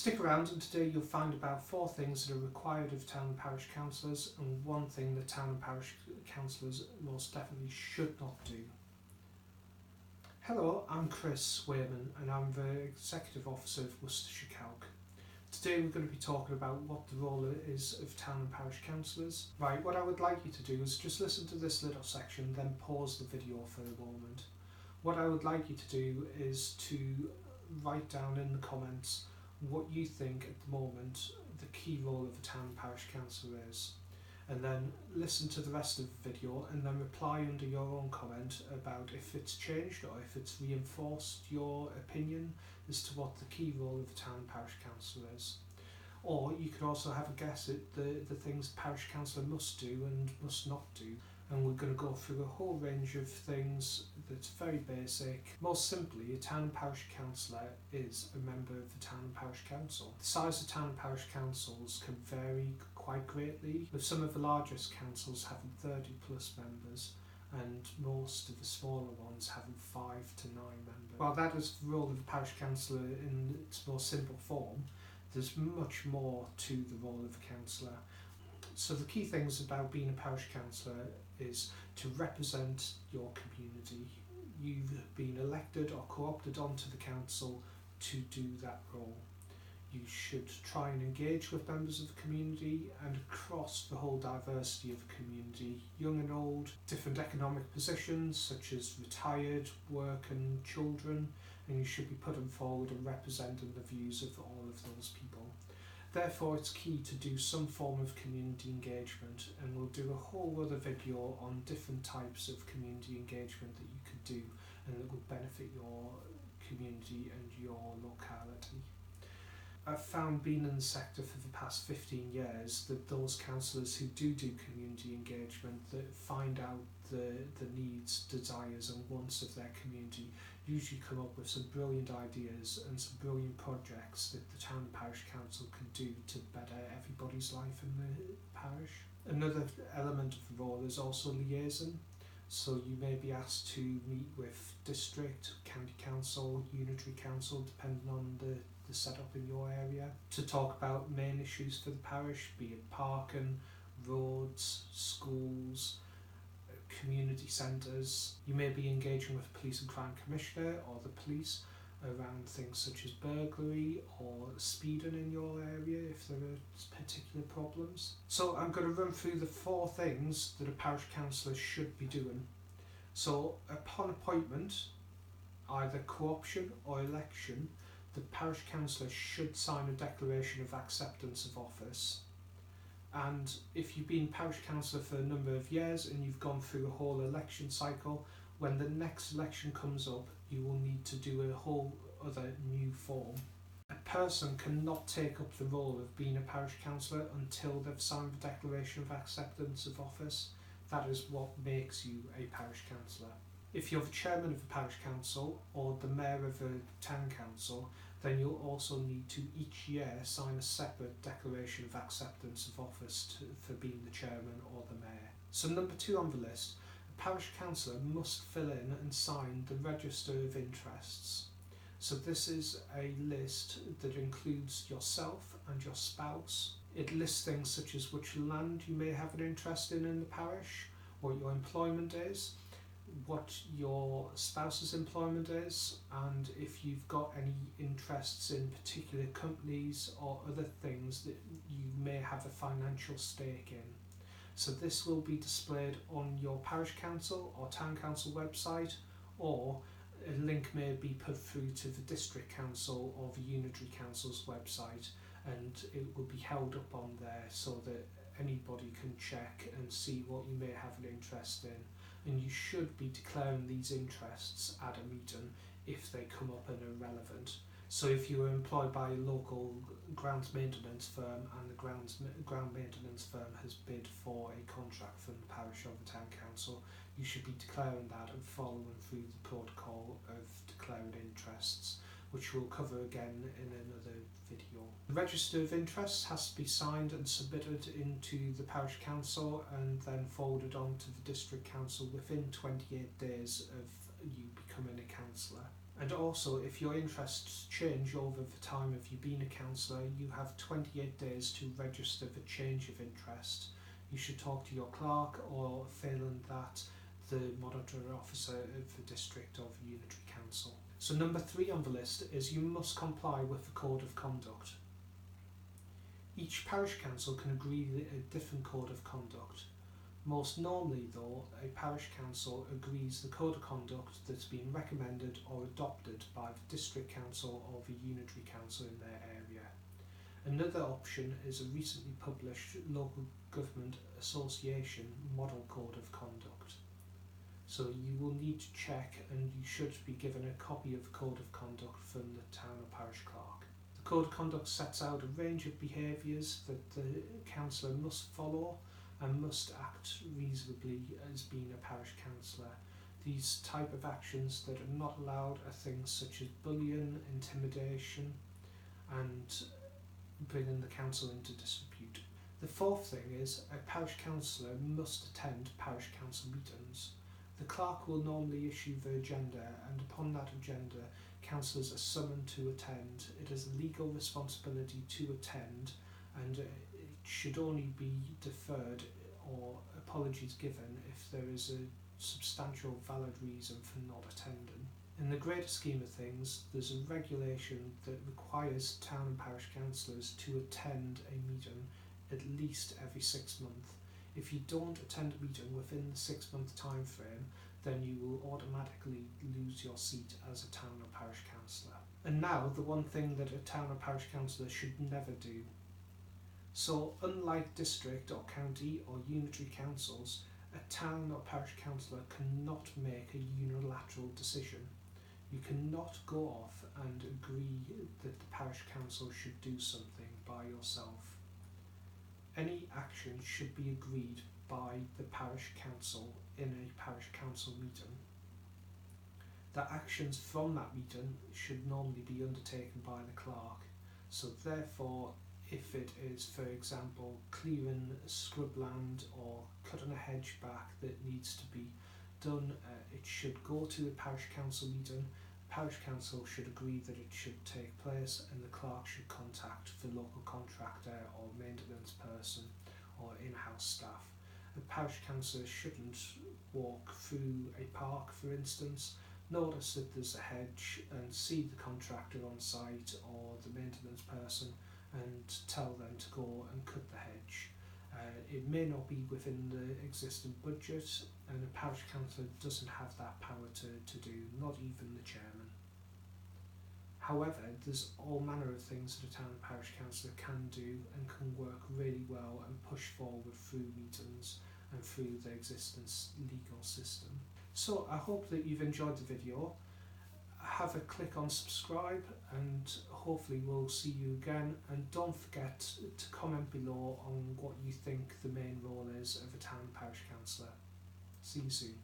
Stick around, and today you'll find about 4 things that are required of Town and Parish Councillors and 1 thing that Town and Parish Councillors most definitely should not do. Hello, I'm Chris Wayman and I'm the Executive Officer of Worcestershire Calc. Today we're going to be talking about what the role is of Town and Parish Councillors. Right, what I would like you to do is just listen to this little section, then pause the video for a moment. What I would like you to do is to write down in the comments what you think at the moment the key role of a Town and Parish Councillor is, and then listen to the rest of the video and then reply under your own comment about if it's changed or if it's reinforced your opinion as to what the key role of a Town and Parish Councillor is. Or you could also have a guess at the things Parish Councillor must do and must not do. And we're going to go through a whole range of things that's very basic. Most simply, a Town and Parish Councillor is a member of the Town and Parish Council. The size of Town and Parish Councils can vary quite greatly, with some of the largest councils having 30 plus members and most of the smaller ones having 5 to 9 members. While that is the role of a Parish Councillor in its more simple form, there's much more to the role of a councillor. So the key things about being a Parish Councillor is to represent your community. You've been elected or co-opted onto the council to do that role. You should try and engage with members of the community and across the whole diversity of the community, young and old, different economic positions such as retired, work and children, and you should be putting forward and representing the views of all of those people. Therefore, it's key to do some form of community engagement, and we'll do a whole other video on different types of community engagement that you could do and that would benefit your community and your locality. I've found being in the sector for the past 15 years that those councillors who do community engagement, that find out the needs, desires and wants of their community, usually come up with some brilliant ideas and some brilliant projects that the Town and Parish Council can do to better everybody's life in the parish. Another element of the role is also liaison. So you may be asked to meet with district, county council, unitary council, depending on the setup in your area, to talk about main issues for the parish, be it parking, roads, schools, community centres. You may be engaging with the Police and Crime Commissioner or the police around things such as burglary or speeding in your area if there are particular problems. So I'm going to run through the 4 things that a parish councillor should be doing. So upon appointment, either co-option or election, the parish councillor should sign a declaration of acceptance of office. And if you've been parish councillor for a number of years and you've gone through a whole election cycle, when the next election comes up, you will need to do a whole other new form. A person cannot take up the role of being a parish councillor until they've signed the declaration of acceptance of office. That is what makes you a parish councillor. If you're the chairman of a parish council or the mayor of a town council, then you'll also need to each year sign a separate declaration of acceptance of office for being the chairman or the mayor. So number 2 on the list, a parish councillor must fill in and sign the register of interests. So this is a list that includes yourself and your spouse. It lists things such as which land you may have an interest in the parish, what your employment is, what your spouse's employment is, and if you've got any interests in particular companies or other things that you may have a financial stake in. So this will be displayed on your parish council or town council website, or a link may be put through to the district council or the unitary council's website, and it will be held up on there so that anybody can check and see what you may have an interest in. And you should be declaring these interests at a meeting if they come up and are relevant. So if you were employed by a local grounds maintenance firm and the ground maintenance firm has bid for a contract from the parish or the town council, you should be declaring that and following through the protocol of declaring interests, which we'll cover again in another video. The register of interests has to be signed and submitted into the parish council and then forwarded on to the district council within 28 days of you becoming a councillor. And also, if your interests change over the time of you being a councillor, you have 28 days to register the change of interest. You should talk to your clerk, or failing that, the monitoring officer of the district or the unitary council. So number 3 on the list is you must comply with the code of conduct. Each parish council can agree a different code of conduct. Most normally though, a parish council agrees the code of conduct that's been recommended or adopted by the district council or the unitary council in their area. Another option is a recently published local government association model code of conduct. So you will need to check, and you should be given a copy of the code of conduct from the town or parish clerk. The code of conduct sets out a range of behaviours that the councillor must follow and must act reasonably as being a parish councillor. These type of actions that are not allowed are things such as bullying, intimidation, and bringing the council into disrepute. The 4th thing is a parish councillor must attend parish council meetings. The clerk will normally issue the agenda, and upon that agenda, councillors are summoned to attend. It is a legal responsibility to attend, and it should only be deferred or apologies given if there is a substantial valid reason for not attending. In the greater scheme of things, there's a regulation that requires town and parish councillors to attend a meeting at least every 6 months. If you don't attend a meeting within the 6 month time frame, then you will automatically lose your seat as a town or parish councillor. And now, the one thing that a town or parish councillor should never do. So, unlike district or county or unitary councils, a town or parish councillor cannot make a unilateral decision. You cannot go off and agree that the parish council should do something by yourself. Any action should be agreed by the parish council in a parish council meeting. The actions from that meeting should normally be undertaken by the clerk. So therefore, if it is, for example, clearing scrubland or cutting a hedge back that needs to be done, it should go to a parish council meeting. The parish council should agree that it should take place, and the clerk should contact the local contractor or maintenance person or in-house staff. The parish councillor shouldn't walk through a park, for instance, notice that there's a hedge and see the contractor on site or the maintenance person and tell them to go and cut the hedge. It may not be within the existing budget, and a parish councillor doesn't have that power to do, not even the chairman. However, there's all manner of things that a town and parish councillor can do and can work really well and push forward through meetings and through the existing legal system. So I hope that you've enjoyed the video. Have a click on subscribe, and hopefully we'll see you again. And don't forget to comment below on what you think the main role is of a town and parish councillor. See you soon.